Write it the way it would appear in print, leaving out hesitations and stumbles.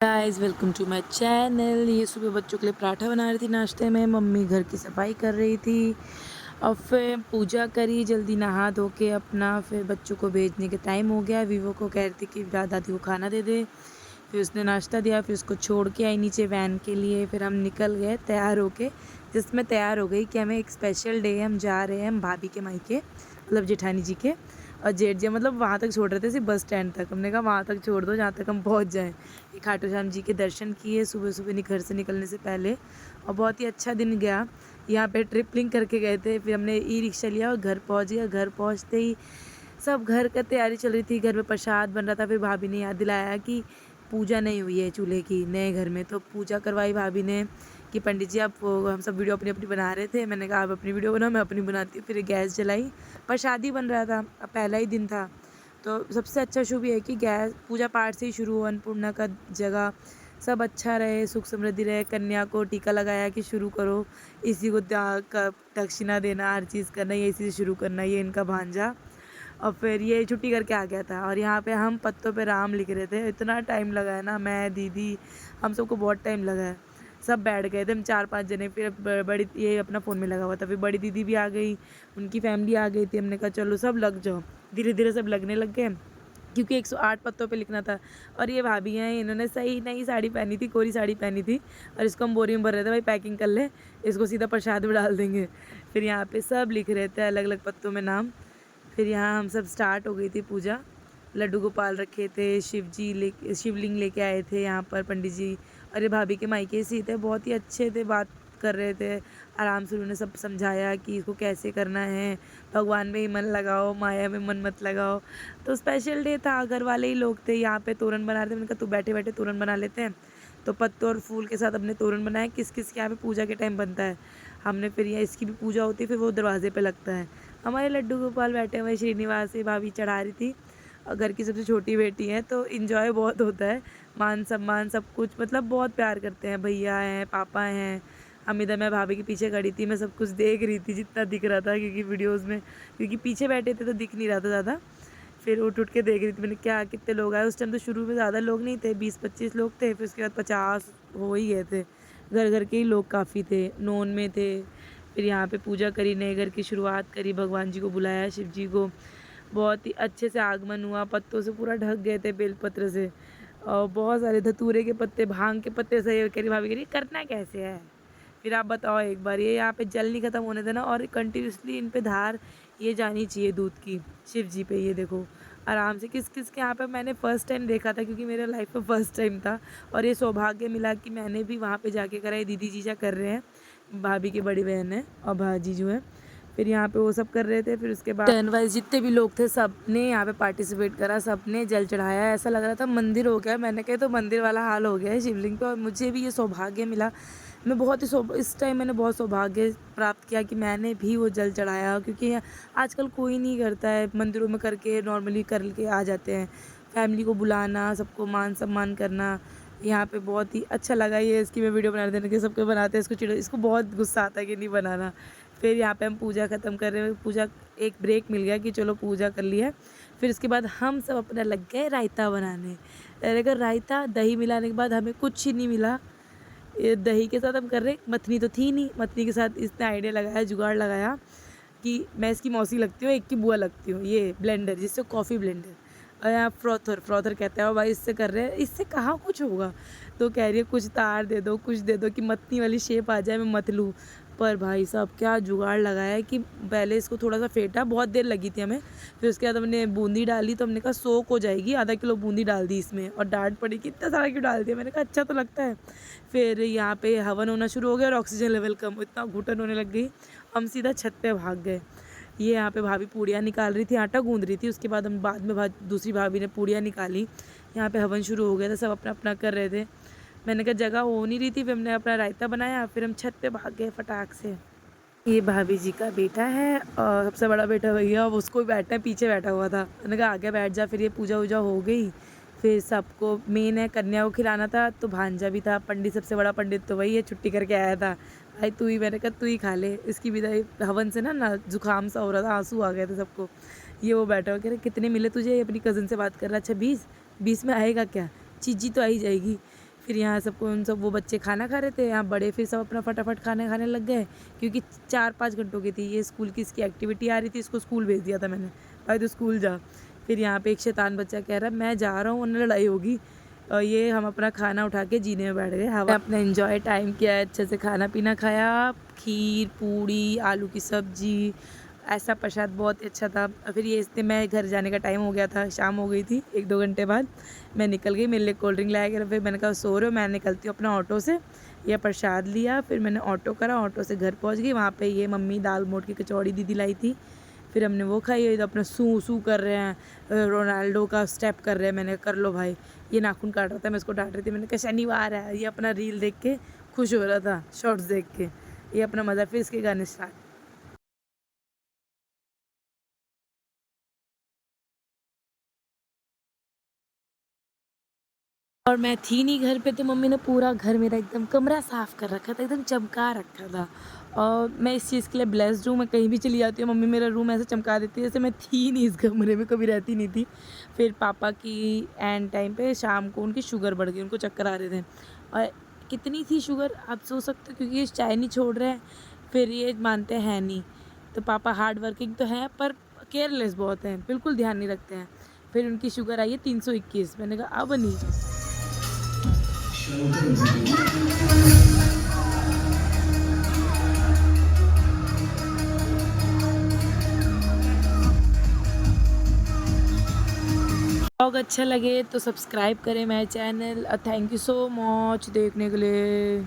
Guys welcome to my channel. ये सुबह बच्चों के लिए पराठा बना रही थी नाश्ते में, मम्मी घर की सफाई कर रही थी और फिर पूजा करी, जल्दी नहा धो के अपना फिर बच्चों को भेजने के टाइम हो गया। वीवो को कह रही थी कि दादी को खाना दे दे, फिर उसने नाश्ता दिया, फिर उसको छोड़ के आई नीचे वैन के लिए। फिर हम निकल गए तैयार होके, जिसमें तैयार हो गई कि हमें एक स्पेशल डे है, हम जा रहे हैं हम भाभी के मायके, मतलब जेठानी जी के। और जेठ जी मतलब वहाँ तक छोड़ रहे थे, सिर्फ बस स्टैंड तक। हमने कहा वहाँ तक छोड़ दो जहाँ तक हम पहुँच जाएं। ये खाटू श्याम जी के दर्शन किए सुबह सुबह घर से निकलने से पहले, और बहुत ही अच्छा दिन गया। यहाँ पे ट्रिपलिंग करके गए थे, फिर हमने ई रिक्शा लिया और घर पहुँच गया। घर पहुँचते ही सब घर का तैयारी चल रही थी, घर में प्रसाद बन रहा था। फिर भाभी ने याद दिलाया कि पूजा नहीं हुई है चूल्हे की नए घर में, तो पूजा करवाई भाभी ने कि पंडित जी आप हम सब वीडियो अपनी अपनी बना रहे थे। मैंने कहा आप अपनी वीडियो बनाओ, मैं अपनी बनाती हूँ। फिर गैस जलाई, प्रसादी बन रहा था, अब पहला ही दिन था। तो सबसे अच्छा शुभ ये है कि गैस पूजा पाठ से ही शुरू हो, अन्नपूर्णा का जगह सब अच्छा रहे, सुख समृद्धि रहे। कन्या को टीका लगाया कि शुरू करो, इसी को दक्षिणा देना, हर चीज़ करना, ये इसी से शुरू करना, ये इनका भांजा। और फिर ये छुट्टी करके आ गया था, और यहाँ पे हम पत्तों पे राम लिख रहे थे। इतना टाइम लगा है ना, मैं दीदी हम सबको बहुत टाइम लगा है। सब बैठ गए थे हम 4-5 जने। फिर बड़ी ये अपना फ़ोन में लगा हुआ था, फिर बड़ी दीदी भी आ गई, उनकी फैमिली आ गई थी। हमने कहा चलो सब लग जाओ, धीरे धीरे सब लगने लग गए, क्योंकि 108 पत्तों पे लिखना था। और ये भाभी हैं, इन्होंने सही नई साड़ी पहनी थी, कोरी साड़ी पहनी थी, और इसको हम बोरी में भर रहे थे, भाई पैकिंग कर ले, इसको सीधा प्रसाद में डाल देंगे। फिर यहाँ पे सब लिख रहे थे अलग अलग पत्तों में नाम। फिर यहाँ हम सब स्टार्ट हो गई थी पूजा। लड्डू गोपाल रखे थे, शिवलिंग लेके आए थे यहाँ पर पंडित जी। अरे भाभी के मायके से ही थे, बहुत ही अच्छे थे, बात कर रहे थे आराम से। उन्होंने सब समझाया कि इसको कैसे करना है, भगवान में ही मन लगाओ, माया में मन मत लगाओ। तो स्पेशल डे था, घर वाले ही लोग थे। यहाँ पे तोरण बना रहे थे, मैंने कहा तू बैठे बैठे तोरण बना लेते हैं। तो पत्तों और फूल के साथ अपने तोरण बनाए। किस किस के यहाँ पे पूजा के टाइम बनता है, हमने फिर यहाँ इसकी भी पूजा होती है, फिर वो दरवाजे पे लगता है। हमारे लड्डू गोपाल बैठे हुए, श्रीनिवास से भाभी चढ़ा रही थी, और घर की सबसे छोटी बेटी है, तो इन्जॉय बहुत होता है। मान सम्मान सब कुछ, मतलब बहुत प्यार करते हैं, भैया हैं, पापा हैं। हम इधर, मैं भाभी के पीछे खड़ी थी, मैं सब कुछ देख रही थी जितना दिख रहा था, क्योंकि वीडियोज़ में, क्योंकि पीछे बैठे थे तो दिख नहीं रहा था ज़्यादा। फिर उठ के देख रही थी मैंने, क्या कितने लोग आए। उस टाइम तो शुरू में ज़्यादा लोग नहीं थे, 20-25 लोग थे, फिर उसके बाद 50 हो ही गए थे। घर घर के ही लोग काफ़ी थे, नॉन में थे। फिर यहाँ पे पूजा करी, नए घर की शुरुआत करी, भगवान जी को बुलाया, शिव जी को। बहुत ही अच्छे से आगमन हुआ, पत्तों से पूरा ढक गए थे, बेलपत्र से, और बहुत सारे धतूरे के पत्ते, भांग के पत्ते से। कह रही भाभी, कह रही करना कैसे है, फिर आप बताओ एक बार। ये यहाँ पे जल नहीं ख़त्म होने देना, और कंटिन्यूसली इन पे धार ये जानी चाहिए दूध की, शिव जी पे। ये देखो आराम से, किस किस के यहाँ पे मैंने फ़र्स्ट टाइम देखा था, क्योंकि मेरे लाइफ में फ़र्स्ट टाइम था, और ये सौभाग्य मिला कि मैंने भी वहाँ पे जाके करा। ये दीदी जीजा कर रहे हैं, भाभी की बड़ी बहन है और भाजीजू हैं। फिर यहाँ पे वो सब कर रहे थे। फिर उसके बाद टर्न वाइज जितने भी लोग थे, सब ने यहाँ पे पार्टिसिपेट करा, सब ने जल चढ़ाया। ऐसा लग रहा था मंदिर हो गया, मैंने कहा तो मंदिर वाला हाल हो गया है शिवलिंग पे। और मुझे भी ये सौभाग्य मिला, मैं बहुत ही इस टाइम मैंने बहुत सौभाग्य प्राप्त किया कि मैंने भी वो जल चढ़ाया, क्योंकि आजकल कोई नहीं करता है। मंदिरों में करके नॉर्मली करके आ जाते हैं। फैमिली को बुलाना, सबको मान सम्मान करना, यहाँ पे बहुत ही अच्छा लगा। ये इसकी मैं वीडियो बना देने के, सबके बनाते हैं, इसको बहुत गुस्सा आता है कि नहीं बनाना। फिर यहाँ पे हम पूजा ख़त्म कर रहे हैं, पूजा एक ब्रेक मिल गया कि चलो पूजा कर लिया। फिर उसके बाद हम सब अपना लग गए रायता बनाने। अगर रायता दही मिलाने के बाद हमें कुछ ही नहीं मिला। ये दही के साथ हम कर रहे, मथनी तो थी नहीं, मथनी के साथ इसने आइडिया लगाया, जुगाड़ लगाया कि मैं इसकी मौसी लगती हूँ, एक की बुआ लगती हूँ, ये ब्लेंडर जिससे कॉफ़ी ब्लेंडर, और यहाँ फ्रॉथर कहते हैं, और भाई इससे कर रहे हैं, इससे कहाँ कुछ होगा। तो कह रही है कुछ तार दे दो, कुछ दे दो कि मथनी वाली शेप आ जाए, मैं मथ लूँ। पर भाई साहब क्या जुगाड़ लगाया है कि पहले इसको थोड़ा सा फेंटा, बहुत देर लगी थी हमें। फिर उसके बाद हमने बूंदी डाली, तो हमने कहा सोक हो जाएगी, आधा किलो बूंदी डाल दी इसमें, और डांट पड़ी कि इतना सारा क्यों डाल दिया। मैंने कहा अच्छा तो लगता है। फिर यहाँ पे हवन होना शुरू हो गया, और ऑक्सीजन लेवल कम, इतना घुटन होने लग गई, हम सीधा छत पे भाग गए। ये यहाँ पे भाभी पूड़ियाँ निकाल रही थी, आटा गूंद रही थी। उसके बाद हम बाद में दूसरी भाभी ने पूड़ियाँ निकाली। यहाँ पे हवन शुरू हो गया था, सब अपना अपना कर रहे थे। मैंने कहा जगह हो नहीं रही थी, फिर हमने अपना रायता बनाया, फिर हम छत पे भाग गए फटाक से। ये भाभी जी का बेटा है, और सबसे बड़ा बेटा भैया, अब उसको भी बैठना है, पीछे बैठा हुआ था। मैंने कहा आगे बैठ जा। फिर ये पूजा वूजा हो गई। फिर सबको मेन है कन्या को खिलाना था, तो भांजा भी था। पंडित, सबसे बड़ा पंडित तो वही है, छुट्टी करके आया था। भाई तू ही, मैंने कहा तू ही खा ले। इसकी विदाई हवन से ना जुकाम सा हो रहा था, आंसू आ गए थे सबको। ये वो बैठा हो, कह रहे कितने मिले तुझे, अपनी कज़न से बात कर रहा। अच्छा 20 में आएगा क्या, चीजी तो आ ही जाएगी। फिर यहाँ सबको उन सब वो बच्चे खाना खा रहे थे, यहाँ बड़े फिर सब अपना फटाफट खाना खाने लग गए, क्योंकि 4-5 घंटों की थी ये स्कूल की इसकी एक्टिविटी आ रही थी। इसको स्कूल भेज दिया था मैंने, भाई तो स्कूल जा। फिर यहाँ पे एक शैतान बच्चा कह रहा है मैं जा रहा हूँ वरना लड़ाई होगी, और ये हम अपना खाना उठा के जीने में बैठ गए। हवा अपना एंजॉय टाइम किया, अच्छे से खाना पीना खाया, खीर पूड़ी आलू की सब्जी, ऐसा प्रसाद बहुत ही अच्छा था। फिर ये इसलिए मैं घर जाने का टाइम हो गया था, शाम हो गई थी, 1-2 घंटे बाद मैं निकल गई। मेरे लिए कोल्ड ड्रिंक लाया गया, फिर मैंने कहा सो रहे हो, मैं निकलती हूँ अपना ऑटो से। यह प्रसाद लिया, फिर मैंने ऑटो करा, ऑटो से घर पहुँच गई। वहाँ पे ये मम्मी दाल मोठ की कचौड़ी दीदी लाई थी, फिर हमने वो खाई। ये तो अपना सू सू कर रहे हैं, रोनाल्डो का स्टेप कर रहे हैं। मैंने कर लो भाई, ये नाखून काट रहा था, मैं इसको डांट रही थी। मैंने कहा शनिवार है, ये अपना रील देख के खुश हो रहा था, शॉर्ट्स देख के, ये अपना मज़ा। फिर इसके गाने स्टार्ट। और मैं थी नहीं घर पे, तो मम्मी ने पूरा घर मेरा एकदम कमरा साफ़ कर रखा था, एकदम चमका रखा था। और मैं इस चीज़ के लिए ब्लेस्ड हूँ, मैं कहीं भी चली जाती हूँ मम्मी मेरा रूम ऐसे चमका देती है जैसे मैं थी नहीं इस कमरे में, कभी रहती नहीं थी। फिर पापा की एंड टाइम पे शाम को उनकी शुगर बढ़ गई, उनको चक्कर आ रहे थे। और कितनी थी शुगर आप सोच सकते हो, क्योंकि ये चाय नहीं छोड़ रहे हैं, फिर ये मानते हैं नहीं। तो पापा हार्ड वर्किंग तो हैं पर केयरलेस बहुत हैं, बिल्कुल ध्यान नहीं रखते हैं। फिर उनकी शुगर आई है 321। मैंने कहा अब नहीं। ब्लॉग अच्छा लगे तो सब्सक्राइब करें मेरे channel. Thank you so much देखने के लिए।